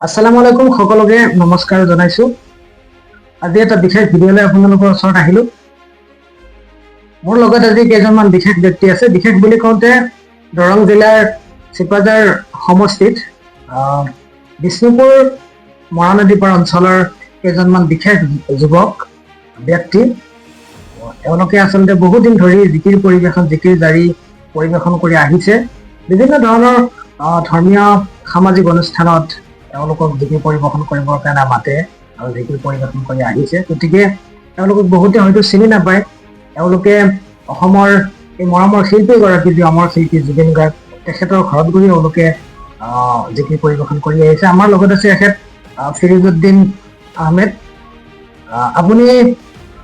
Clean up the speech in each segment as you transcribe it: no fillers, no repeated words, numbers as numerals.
আসসালামু আলাইকুম সকলোকে নমস্কাৰ জনাইছো। আজি এটা বিশেষ ভিডিঅ'লৈ আপোনালোকৰ ওচৰত আহিলো। মোৰ লগত আজি কেইজনমান বিশেষ ব্যক্তি আছে। বিশেষ বুলি কওঁতে দৰং জিলাৰ চিপাঝাৰ সমষ্টিত বিষ্ণুপুৰ মৰানদীপাৰ অঞ্চলৰ কেইজনমান বিশেষ যুৱক ব্যক্তি। তেওঁলোকে আচলতে বহুদিন ধৰি জিকিৰ জাৰি পৰিৱেশন কৰি আহিছে। বিভিন্ন ধৰণৰ ধৰ্মীয় সামাজিক অনুষ্ঠানত তেওঁলোকক জিকিৰ পৰিৱেশন কৰিবৰ কাৰণে মাতে আৰু জিকিৰ পৰিৱেশন কৰি আহিছে। গতিকে তেওঁলোকক বহুতে হয়তো চিনি নাপায়। তেওঁলোকে অসমৰ এই মৰমৰ শিল্পীগৰাকী যি অমৰ শিল্পী জুবিন গাৰ্গ, তেখেতৰ ঘৰত গৈ তেওঁলোকে জিকিৰ পৰিৱেশন কৰি আহিছে। আমাৰ লগত আছে এখেত ফিৰোজউদ্দিন আহমেদ। আপুনি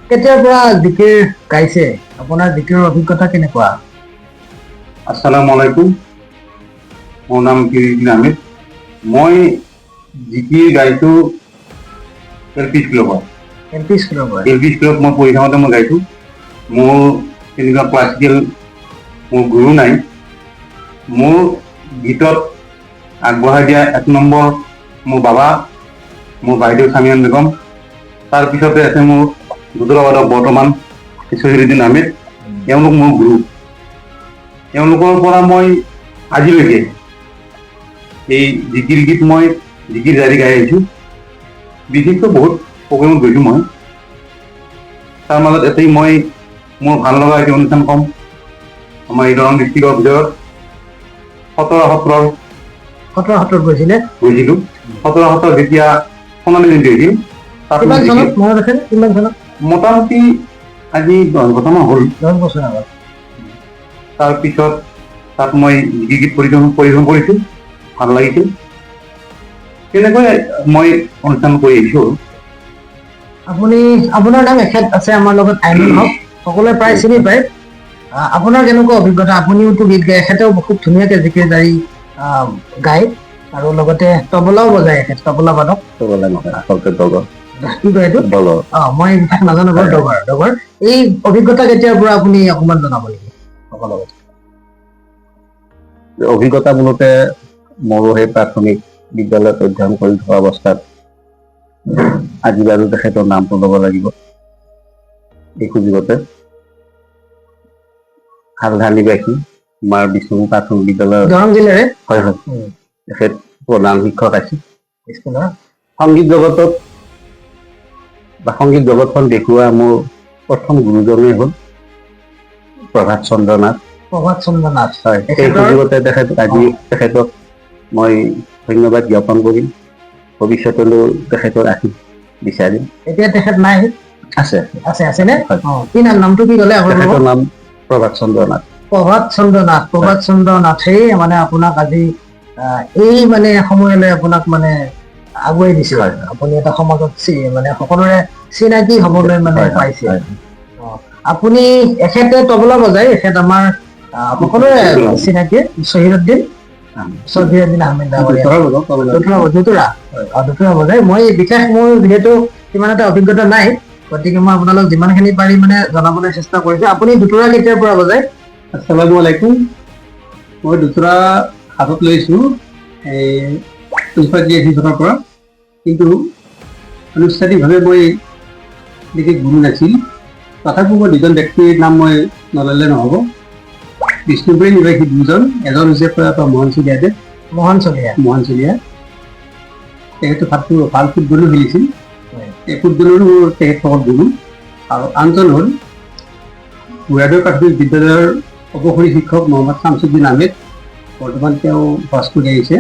কেতিয়াৰ পৰা জিকিৰ গাইছে? আপোনাৰ জিকিৰৰ অভিজ্ঞতা কেনেকুৱা? আসসালামু আলাইকুম, মোৰ নাম ফিৰোজউদ্দিন আহমেদ। মই জিকিৰ গাইছো LP স্কুলৰ পৰা। LP স্কুলত মই পঢ়ি থাকোঁতে মই গাইছোঁ। মোৰ তেনেকুৱা ক্লাছিকেল মোৰ গুৰু নাই। মোৰ গীতত আগবঢ়াই দিয়া এক নম্বৰ মোৰ বাবা, মোৰ বাইদেউ চামিয়ান বেগম। তাৰপিছতে আছে মোৰ দুদৰাবাদৰ বৰ্তমান ফিৰোজউদ্দিন আহমেদ। তেওঁলোক মোৰ গুৰু। তেওঁলোকৰ পৰা মই আজিলৈকে এই জিকিৰ গীত মই জিকিৰ জাৰি গাই আহিছোঁ। বিশেষকৈ বহুত প্ৰগ্ৰেমত গৈছোঁ মই। তাৰ মাজত এতেই মই মোৰ ভাল লগা এটি অনুষ্ঠান ক'ম। আমাৰ এই দৰং ডিষ্ট্ৰিক্টৰ ভিতৰত 17 গৈছিলোঁ। 17 যেতিয়া সোণালী জয়ন্তী হৈছিল, মোটামুটি আজি 10 বছৰমান হ'ল। 10 বছৰ আগত। তাৰপিছত তাত মই জিকিৰ গীত পৰিৱেশন কৰিছোঁ, ভাল লাগিছিল। তেনেকৈ মই অনুষ্ঠান কৰি আহিছোঁ। আপোনাৰ নাম এখেত আছে আমাৰ লগত, আইনুল হক, সকলোৱে প্ৰায় চিনি পায়। আপোনাৰ কেনেকুৱা অভিজ্ঞতা? আপুনিওতো গীত গায়, এখেতেও খুব ধুনীয়াকৈ জিকিৰ জাৰি গায় আৰু লগতে তবলাও বজায়। এখেত তবলা বাদক। কি কয় এইটো? মই নাজানো বাৰু। ডগৰ। এই অভিজ্ঞতা কেতিয়াৰ পৰা আপুনি অকণমান জনাব নেকি? অভিজ্ঞতা মূলতে মোৰো সেই প্ৰাথমিক বিদ্যালয়ত অধ্যয়ন কৰি থকা অৱস্থাত আজি বাৰু তেখেতৰ নামটো ল'ব লাগিব এই সুযোগতে। হালধালিবাসী আমাৰ বিষ্ণুপুৰ প্ৰাথমিক বিদ্যালয়ৰ দৰং জিলাৰে হয় তেখেত প্ৰধান শিক্ষক আছিল। সংগীত জগতত বা সংগীত জগতখন দেখুওৱা মোৰ প্ৰথম গুৰুজনেই হ'ল প্ৰভাত চন্দ্ৰ নাথ। হয়, এই সুযোগতে তেখেতক মই ধন্যবাদ জ্ঞাপন কৰিম। ভৱিষ্যতলৈ তেখেতৰ আশীষ বিচাৰিম। এতিয়া তেখেত নাই? আছে নে? কি নামটো কি ক'লে? তেখেতৰ নাম প্ৰভাত চন্দ্ৰ নাথ। প্ৰভাত চন্দ্ৰ নাথেই মানে আপোনাক আজি এই মানে সময়লৈ আপোনাক মানে আগুৱাই দিছে। আপুনি এটা সমাজত মানে সকলোৰে চিনাকি হ'বলৈ মানে পাইছে। আপুনি এখেতে তবলা বজায়। এখেত আমাৰ সকলোৰে চিনাকি শ্বহীদউদ্দিন আহমেদ দুটৰা বজায়। মই বিশেষ মোৰ যিহেতু সিমান এটা অভিজ্ঞতা নাই, গতিকে মই আপোনালোক যিমানখিনি পাৰি মানে জনাবলৈ চেষ্টা কৰিছোঁ। আপুনি দুটৰা কেতিয়াৰ পৰা বজায়? আসসালামু আলাইকুম, মই দুটৰা হাতত লৈছোঁ 1983 চনৰ পৰা। কিন্তু আনুষ্ঠানিকভাৱে মই বিশেষ গুৰু নাছিল। তথাপিও মই দুজন ব্যক্তিৰ নাম মই নল'লে নহ'ব। বিষ্ণুপুৰী নিবাসী দুজন, এজন হৈছে প্ৰয়াত মোহন চলিহা। তেখেতে ভাল ফুটবলো খেলিছিল। এই ফুটবলৰো তেখেতসকল গুৰু। আৰু আনজন হ'ল বুঢ়াদৈ প্ৰাথমিক বিদ্যালয়ৰ অৱসৰী শিক্ষক মহম্মদ শামছুদ্দিন আহমেদ। বৰ্তমান তেওঁ বাছ কৰি আহিছে।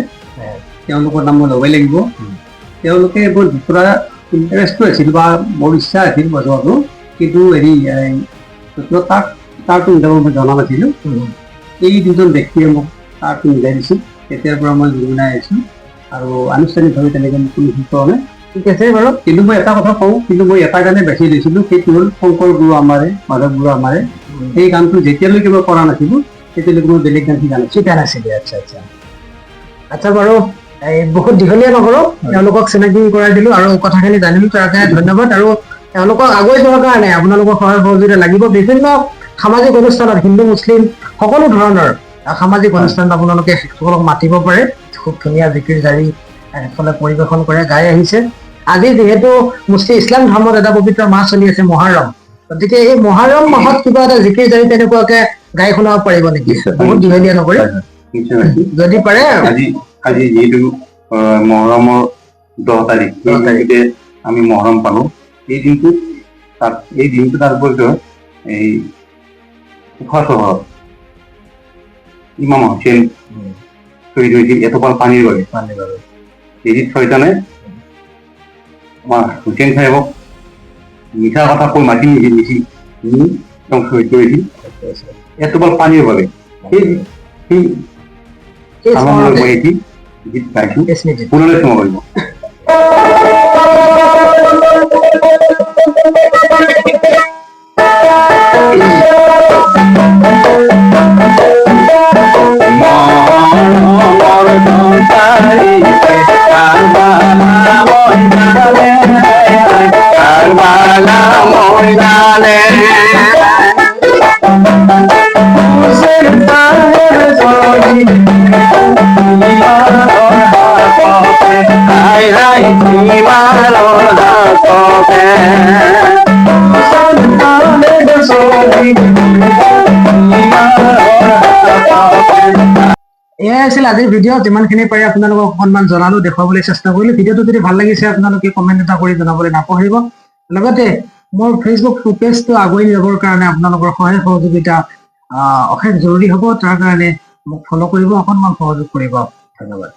তেওঁলোকৰ নাম মই ল'বই লাগিব। তেওঁলোকে বৰ দুটৰা ইণ্টাৰেষ্টটো আছিল বা বৰ ইচ্ছা আছিল বজোৱাটো, কিন্তু তাৰটো মই জনা নাছিলোঁ। এই দুজন ব্যক্তিয়ে মোক তাৰটো মিলাই দিছিল। তেতিয়াৰ পৰা মই গুণগুণাই আহিছোঁ আৰু আনুষ্ঠানিকভাৱে তেনেকৈ মোক কোনো শিকোৱা নাই। ঠিক আছে বাৰু। কিন্তু মই এটা কথা কওঁ, মই এটা গানে বাছি লৈছিলোঁ, সেইটো হ'ল শংকৰ গুৰু আমাৰে, মাধৱ গুৰু আমাৰে। সেই গানটো যেতিয়ালৈকে মই কৰা নাছিলোঁ তেতিয়ালৈকে মই বেলেগ গান শিকা নাছিলোঁ। আচ্ছা বাৰু, বহুত দীঘলীয়া নকৰোঁ, তেওঁলোকক চিনাকি কৰাই দিলোঁ আৰু কথাখিনি জানিলোঁ। তাৰ কাৰণে ধন্যবাদ। আৰু তেওঁলোকক আগুৱাই যোৱাৰ কাৰণে আপোনালোকৰ সহায় সহযোগিতা লাগিব। বিভিন্ন সামাজিক অনুষ্ঠানত, হিন্দু মুছলিম সকলো ধৰণৰ সামাজিক অনুষ্ঠানত আপোনালোকে সকলক মাতিব পাৰে। খুব ধুনীয়া জিকিৰ জাৰি সেইফালে পৰিৱেশন কৰে, গাই আহিছে। আজি যিহেতু মুছলিম ইছলাম ধৰ্মত এটা পবিত্ৰ মাহ চলি আছে মহাৰম, গতিকে এই মহাৰম মাহত কিবা এটা জিকিৰ জাৰি তেনেকুৱাকে গাই শুনাব পাৰিব নেকি? বহুত দীঘলীয়া নকৰি যদি পাৰে। আজি যিহেতু মহৰমৰ 10 তাৰিখ, গতিকে আমি মহৰম পালো। এই দিনটো তাৎপৰ্য এই উখা চহৰত ইমাম হুছেইন শহীদ হৈছিল এটোপাল পানীৰ বাবে। এই শয়তানে আমাৰ হুছেইন সাহেবক মিছা কথা কৈ মাতি নিছি তেওঁক শহীদ কৰিছিল এটোপাল পানীৰ বাবে। সেই মই এটি গীত গাইছো, পুনলৈ ক্ষমা কৰিব। এয়াই আছিল আজিৰ ভিডিঅ'। যিমানখিনি পাৰি আপোনালোকক অকণমান জনালো, দেখুৱাবলৈ চেষ্টা কৰিলো। ভিডিঅ'টো যদি ভাল লাগিছে আপোনালোকে কমেণ্ট এটা কৰি জনাবলৈ নাপাহৰিব। লগতে মোৰ ফেচবুক পেজটো আগুৱাই যাবৰ কাৰণে আপোনালোকৰ সহায় সহযোগিতা অশেষ জৰুৰী হ'ব। তাৰ কাৰণে মোক ফ'ল' কৰিব, অকণমান সহযোগ কৰিব। ধন্যবাদ।